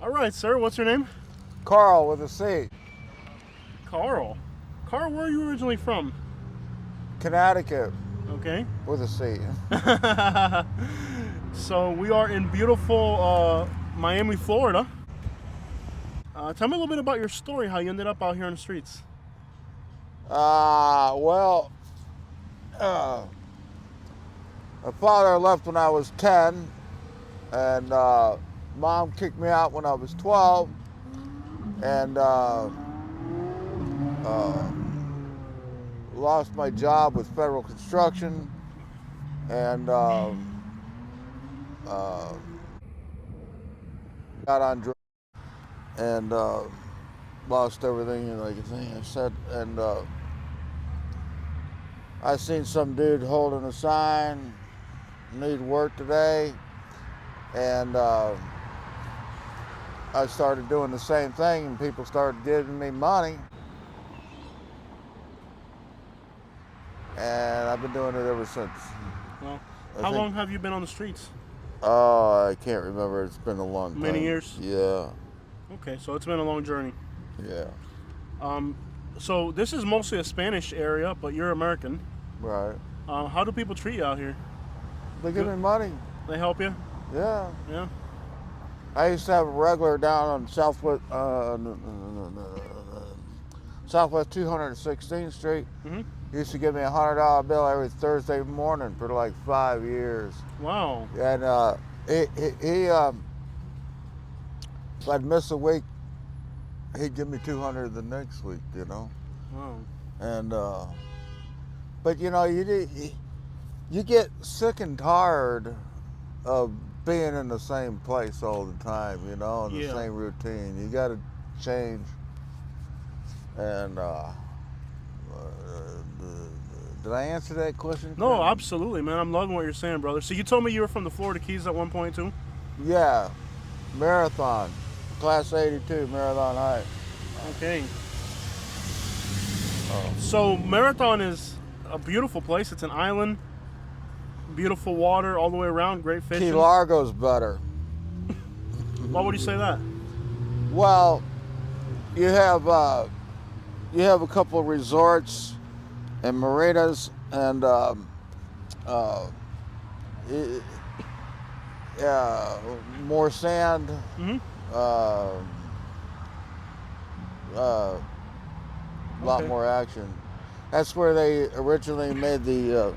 All right, sir. What's your name? Carl with a C. Carl. Carl, where are you originally from? Connecticut Okay. with a C. So we are in beautiful Miami, Florida. Tell me a little bit about your story, how you ended up out here on the streets. Well, my father left when I was 10, and mom kicked me out when I was 12, and lost my job with federal construction, and uh, got on drugs, and lost everything, like I said, and I seen some dude holding a sign, need work today, and I started doing the same thing, and people started giving me money, and I've been doing it ever since. Well, I how think- long have you been on the streets? Oh, I can't remember. It's been a long time. Many years? Yeah, Okay, so it's been a long journey. yeah, So this is mostly a Spanish area, but you're American. right. How do people treat you out here? They give me money. They help you? Yeah. Yeah. I used to have a regular down on Southwest 216th Street. Mm-hmm. He used to give me a $100 bill every Thursday morning for like 5 years. Wow. And if I'd miss a week, he'd give me 200 the next week, you know. Wow. And but you know, you get sick and tired of being in the same place all the time, you know, in the Yeah. same routine. You got to change. And did I answer that question? No, Ken? absolutely, man. I'm loving what you're saying, brother. So you told me you were from the Florida Keys at one point too? Yeah, Marathon, Class 82, Marathon Heights. Okay. So Marathon is a beautiful place. It's an island, beautiful water all the way around, great fishing. Key Largo's better. Why would you say that? Well, you have a couple of resorts and marinas, and more sand. Mm-hmm. A lot Okay. more action. That's where they originally made the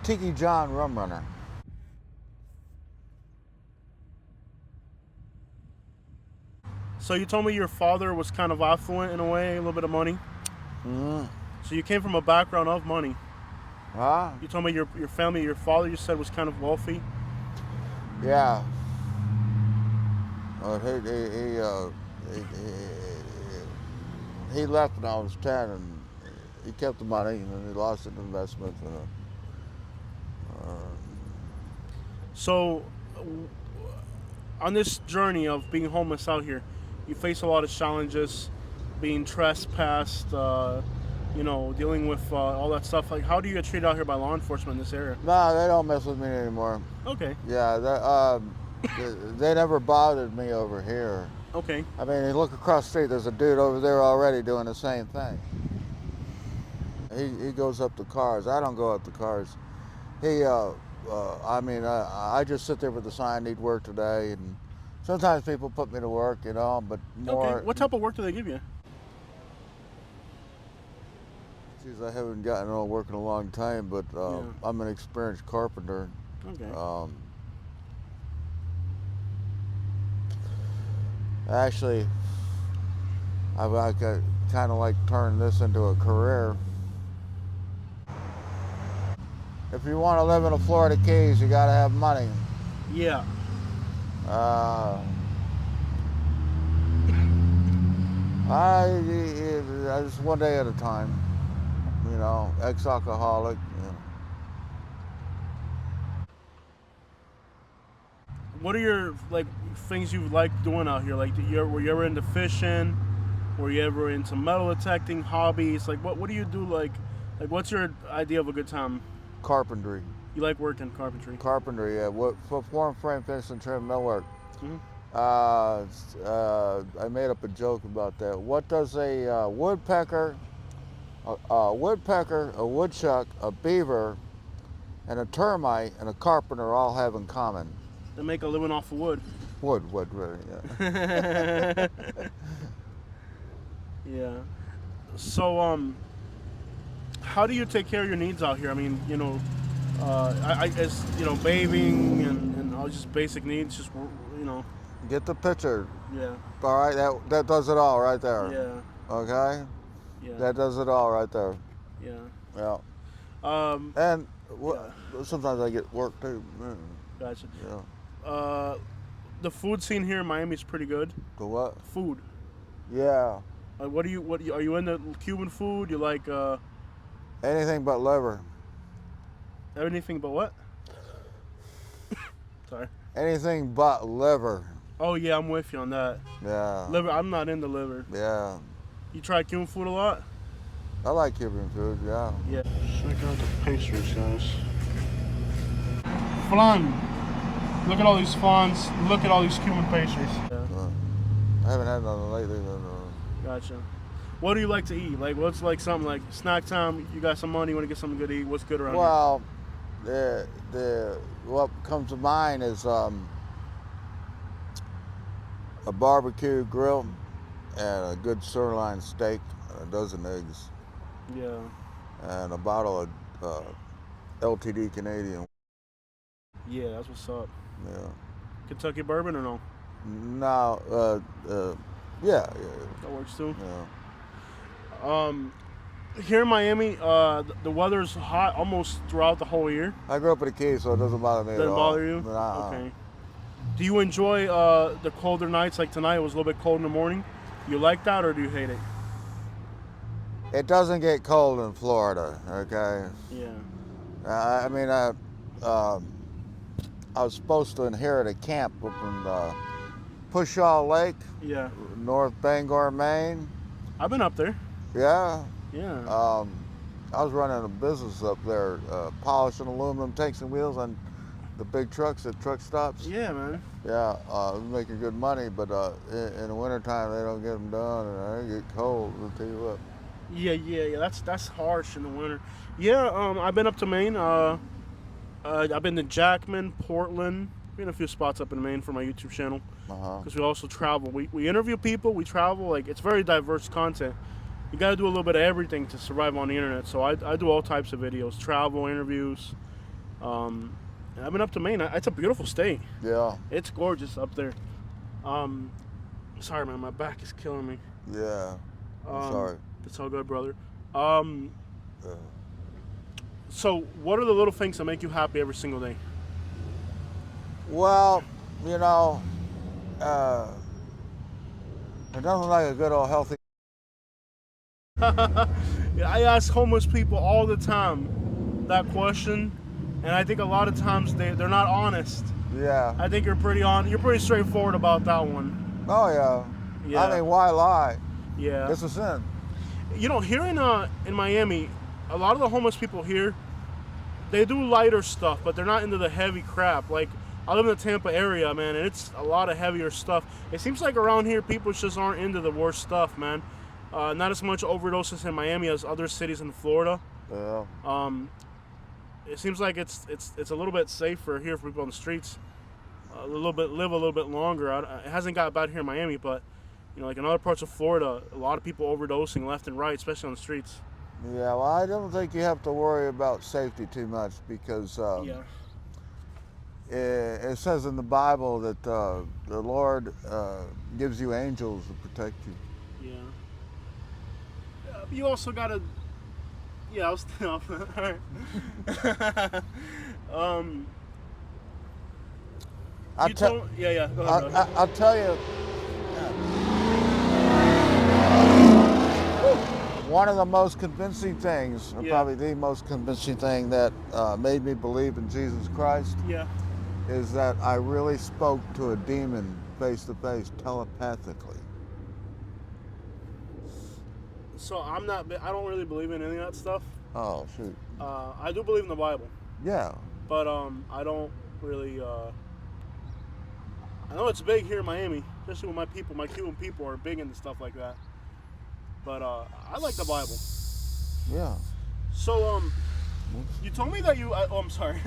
Tiki John Rum Runner. So you told me your father was kind of affluent in a way, a little bit of money. Mm-hmm. So you came from a background of money. Huh? You told me your family, your father, you said was kind of wealthy. Yeah. He left when I was 10, and he kept the money, and then he lost it in investments. So on this journey of being homeless out here, you face a lot of challenges, being trespassed, dealing with all that stuff. Like, how do you get treated out here by law enforcement in this area? No, they don't mess with me anymore. Okay. Yeah, they never bothered me over here. Okay. I mean, you look across the street, there's a dude over there already doing the same thing. He goes up to cars. I don't go up to cars. I just sit there with the sign, need work today, and sometimes people put me to work, you know, but more. Okay. What type of work do they give you? Geez, I haven't gotten no work in a long time, but Yeah. I'm an experienced carpenter. Okay. Actually, I kind of like turn this into a career. If you want to live in the Florida Keys, you got to have money. Yeah. I just one day at a time. You know, ex-alcoholic. You know. What are your things you like doing out here? Like, were you ever into fishing? Were you ever into metal detecting? Hobbies? Like, what do you do? Like, what's your idea of a good time? Carpentry. You like working carpentry? Carpentry, yeah. What form, frame, finish, and trim millwork. Mhm. I made up a joke about that. What does a woodpecker, a woodchuck, a beaver, and a termite and a carpenter all have in common? They make a living off of wood. Wood, really, yeah. Yeah. So, how do you take care of your needs out here? I mean, I guess, bathing and all just basic needs, just, you know, Get the picture. yeah, All right, that does it all right there. yeah, Okay, yeah, that does it all right there. yeah. Yeah. Um, And yeah, sometimes I get work too. gotcha. Yeah. The food scene here in Miami is pretty good. The what? Food. Yeah. Are you into Cuban food? You like Anything but liver. anything but what? Sorry. Anything but liver. Oh yeah, I'm with you on that. Yeah. Liver, I'm not into liver. Yeah. You try Cuban food a lot? I like Cuban food. Yeah. Yeah. Check out the pastries, guys. Flan. Look at all these flans. Look at all these Cuban pastries. Yeah. I haven't had none lately. Gotcha. What do you like to eat? Like, what's like something like snack time? You got some money, you want to get something good to eat? What's good around Well, the what comes to mind is a barbecue grill and a good sirloin steak and a dozen eggs here? and a bottle of LTD Canadian. Yeah, that's what's up. Yeah. Kentucky bourbon or no? No. Yeah. That works too. Yeah. Here in Miami, the weather's hot almost throughout the whole year. I grew up in the Keys, so it doesn't bother me at Doesn't all. bother you? Nah. Okay. Do you enjoy the colder nights? Like tonight, it was a little bit cold in the morning. You like that, or do you hate it? It doesn't get cold in Florida, okay? Yeah. I mean, I was supposed to inherit a camp up in Pushaw Lake, Yeah. North Bangor, Maine. I've been up there. Yeah. Yeah. I was running a business up there, polishing aluminum tanks and wheels on the big trucks at truck stops. Yeah, man. Yeah, making good money, but in the wintertime they don't get them done, and they get cold. I'll tell you what. Yeah. That's harsh in the winter. Yeah. I've been up to Maine. I've been to Jackman, Portland. Been a few spots up in Maine for my YouTube channel. Because we also travel. We interview people. We travel. Like, it's very diverse content. You got to do a little bit of everything to survive on the internet. So I do all types of videos, travel, interviews. I've been up to Maine. It's a beautiful state. Yeah. It's gorgeous up there. Sorry, man, my back is killing me. Yeah. I'm sorry. It's all good, brother. Yeah. So what are the little things that make you happy every single day? Well, you know, there's nothing like a good old healthy. Yeah, I ask homeless people all the time that question, and I think a lot of times they're not honest. Yeah. I think you're pretty straightforward about that one. Oh yeah. Yeah. I mean, why lie? Yeah. It's a sin. Here in Miami, a lot of the homeless people here, they do lighter stuff, but they're not into the heavy crap. Like, I live in the Tampa area, man, and it's a lot of heavier stuff. It seems like around here, people just aren't into the worst stuff, man. Not as much overdoses in Miami as other cities in Florida. Yeah. It seems like it's a little bit safer here for people on the streets. Live a little bit longer. It hasn't got bad here in Miami, but like in other parts of Florida, a lot of people overdosing left and right, especially on the streets. Yeah. Well, I don't think you have to worry about safety too much because Yeah. it says in the Bible that the Lord gives you angels to protect you. Yeah. You also gotta. Yeah, I was all right. Yeah. Go ahead, brother. I'll tell you. One of the most convincing things, or Yeah. probably the most convincing thing that made me believe in Jesus Christ, Yeah. is that I really spoke to a demon face to face, telepathically. So I don't really believe in any of that stuff. Oh shoot! I do believe in the Bible, Yeah. but I don't really. I know it's big here in Miami, especially with my people. My Cuban people are big into stuff like that. But I like the Bible. Yeah. So Oops. you told me that you. Oh, I'm sorry.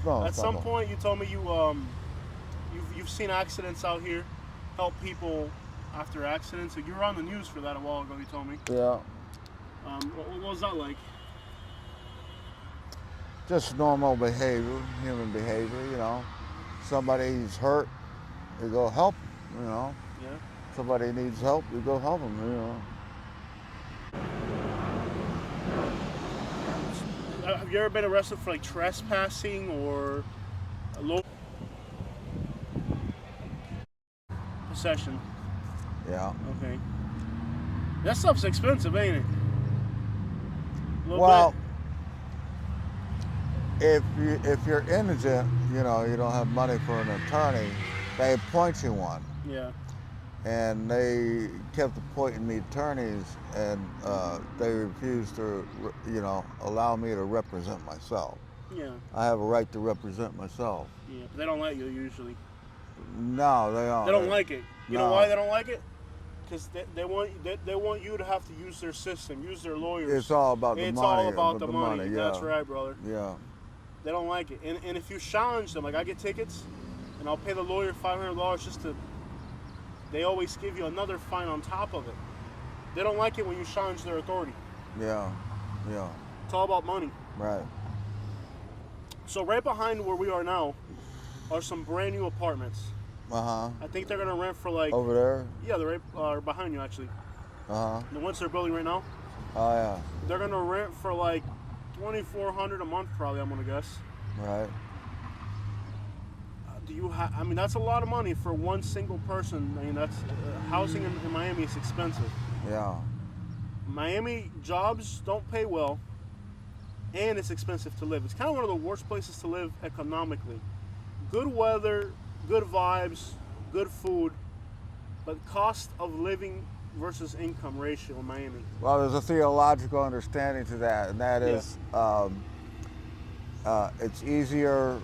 No, At it's some not point, you told me you've seen accidents out here, help people after accidents. So you were on the news for that a while ago. You told me. Yeah. What was that like? Just normal behavior, human behavior, you know. Somebody's hurt, you go help, you know. Yeah. Somebody needs help, you go help them, you know. Have you ever been arrested for like trespassing or a low possession? Yeah. Okay. That stuff's expensive, ain't it? A little Well, if you're indigent, you know, you don't have money for an attorney, they appoint you one. bit. Yeah. And they kept appointing me attorneys, and they refused to, you know, allow me to represent myself. Yeah. I have a right to represent myself. Yeah. But they don't let you usually. No, they don't. They don't like it. You know No. why they don't like it? Because they want you to have to use their system, use their lawyers. It's all about the It's money. all about the money. Yeah. That's right, brother. Yeah. They don't like it. And if you challenge them, like I get tickets, and I'll pay the lawyer $500 just to. They always give you another fine on top of it. They don't like it when you challenge their authority. Yeah. Yeah. It's all about money. Right. So right behind where we are now are some brand new apartments. Uh-huh. I think they're gonna rent for like Over there? yeah, they're right behind you actually. Uh-huh. The ones they're building right now, Oh, yeah. they're gonna rent for like $2,400 a month, probably. I'm gonna guess. Right. Do you have? I mean, that's a lot of money for one single person. I mean, that's housing in Miami is expensive. Yeah. Miami jobs don't pay well, and it's expensive to live. It's kind of one of the worst places to live economically. Good weather, good vibes, good food, but cost of living versus income ratio in Miami. Well, there's a theological understanding to that, and that is it's easier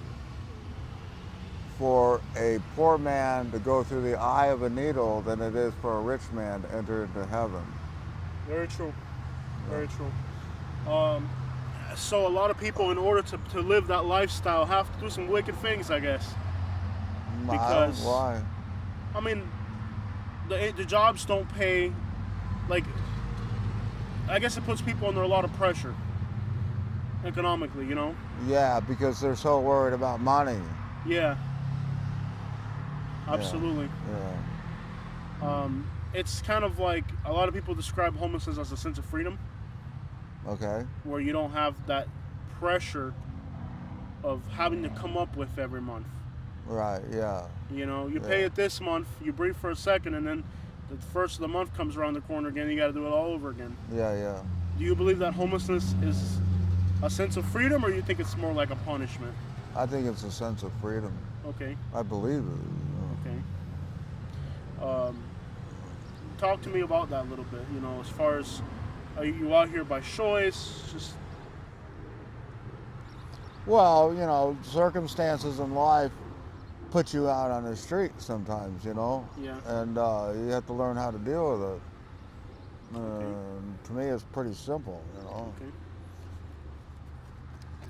for a poor man to go through the eye of a needle than it is for a rich man to enter into heaven. Very true. Very true. So a lot of people, in order to live that lifestyle, have to do some wicked things, I guess. Because- Why? I mean, the jobs don't pay. Like, I guess it puts people under a lot of pressure economically. You know? Yeah, because they're so worried about money. Yeah. Absolutely. Yeah. It's kind of like a lot of people describe homelessness as a sense of freedom, Okay. where you don't have that pressure of having to come up with every month. Right. Yeah. You know, you pay Yeah. it this month, you breathe for a second, and then the first of the month comes around the corner again. You got to do it all over again. Yeah. Yeah. Do you believe that homelessness is a sense of freedom, or you think it's more like a punishment? I think it's a sense of freedom. Okay, I believe it. okay. Talk to me about that a little bit. You know, as far as are you out here by choice? Just Well, you know, circumstances in life put you out on the street sometimes, you know, yeah. and you have to learn how to deal with it. To me, it's pretty simple, you know. Okay.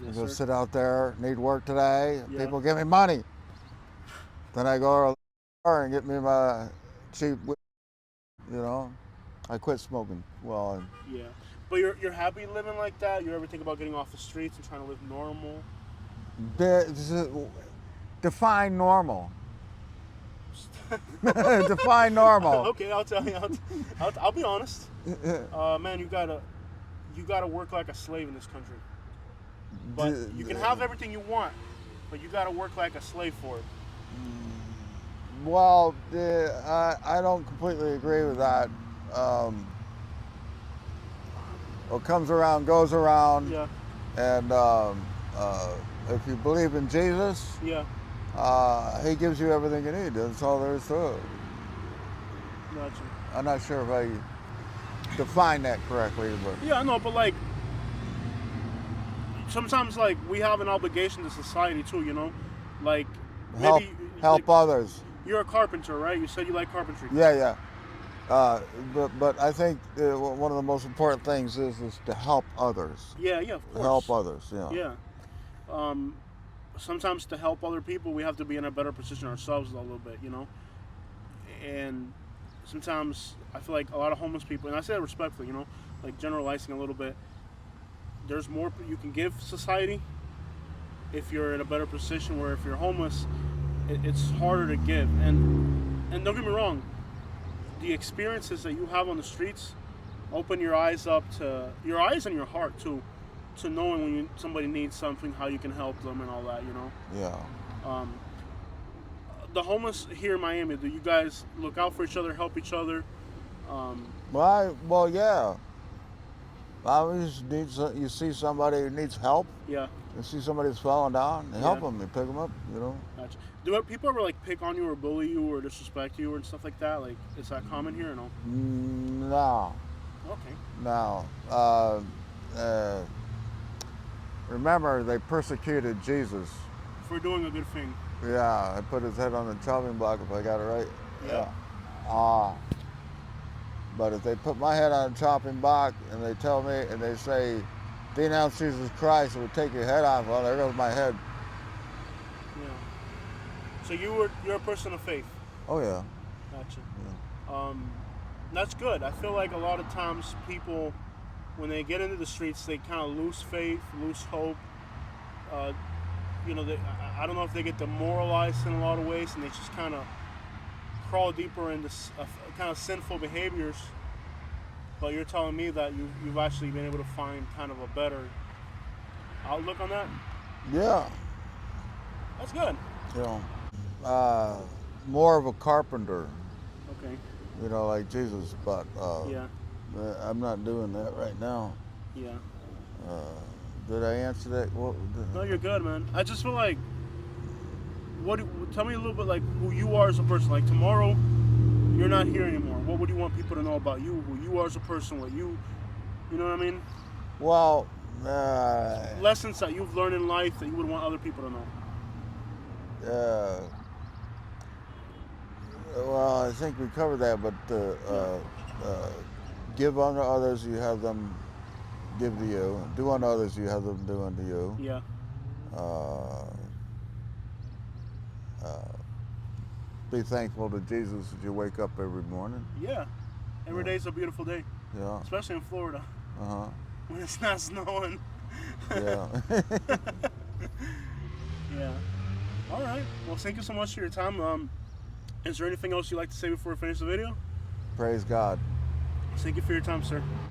You Yes, go sir. sit out there, need work today, Yeah. people give me money. Then I go to the bar and get me my cheap, you know. I quit smoking. Well, Yeah, but you're happy living like that. You ever think about getting off the streets and trying to live normal? define normal. Define normal. Okay, I'll tell you. I'll be honest. Man, you gotta work like a slave in this country. But you can have everything you want, but you gotta work like a slave for it. Well, I don't completely agree with that. What comes around goes around, Yeah, and if you believe in Jesus, yeah, He gives you everything you need. That's all there is to it. gotcha. I'm not sure if I defined that correctly, but Yeah, I know, but like sometimes like we have an obligation to society too. You know, like help maybe help like, others. You're a carpenter, right? You said you like carpentry. Yeah, yeah. But I think one of the most important things is to help others. Yeah, yeah, of course. Help others. Yeah. Yeah. Um, Sometimes to help other people, we have to be in a better position ourselves a little bit, you know. And sometimes I feel like a lot of homeless people, and I say that respectfully, you know, like generalizing a little bit. There's more you can give society if you're in a better position. Where if you're homeless, it's harder to give. And don't get me wrong, the experiences that you have on the streets open your eyes up to your eyes and your heart too, to knowing when somebody needs something, how you can help them and all that, you know. Yeah. Um, the homeless here in Miami, do you guys look out for each other, help each other? Well, yeah. I always you see somebody who needs help. Yeah. You see somebody who's falling down, you help Yeah. them. You pick them up. You know. Gotcha. People ever like pick on you or bully you or disrespect you and stuff like that? Like, is that common here or no? No. Okay. No. Remember, they persecuted Jesus. For doing a good thing. Yeah, I put his head on the chopping block if I got it right. Yeah. But if they put my head on a chopping block and they tell me and they say, denounce Jesus Christ, it would take your head off. Well, there goes my head. Yeah. So you're a person of faith. Oh yeah. Gotcha. Yeah. That's good. I feel like a lot of times people, when they get into the streets, they kind of lose faith, lose hope. You know, I don't know if they get demoralized in a lot of ways, and they just kind of crawl deeper into kind of sinful behaviors. But you're telling me that you've actually been able to find kind of a better outlook on that. Yeah. That's good. You know, more of a carpenter. Okay. You know, like Jesus, but Yeah. I'm not doing that right now. Yeah. Did I answer that? No, you're good, man. I just feel like, tell me a little bit like who you are as a person. Like tomorrow, you're not here anymore. What would you want people to know about you? Who you are as a person? What you know what I mean? Well, Lessons that you've learned in life that you would want other people to know. well, I think we covered that, but give unto others, you have them give to you. Do unto others, you have them do unto you. Yeah. Be thankful to Jesus as you wake up every morning. Yeah. Every day's a beautiful day, Yeah. especially in Florida Uh-huh. when it's not snowing. Yeah. Yeah. All right. Well, thank you so much for your time. Is there anything else you'd like to say before we finish the video? Praise God. Thank you for your time, sir.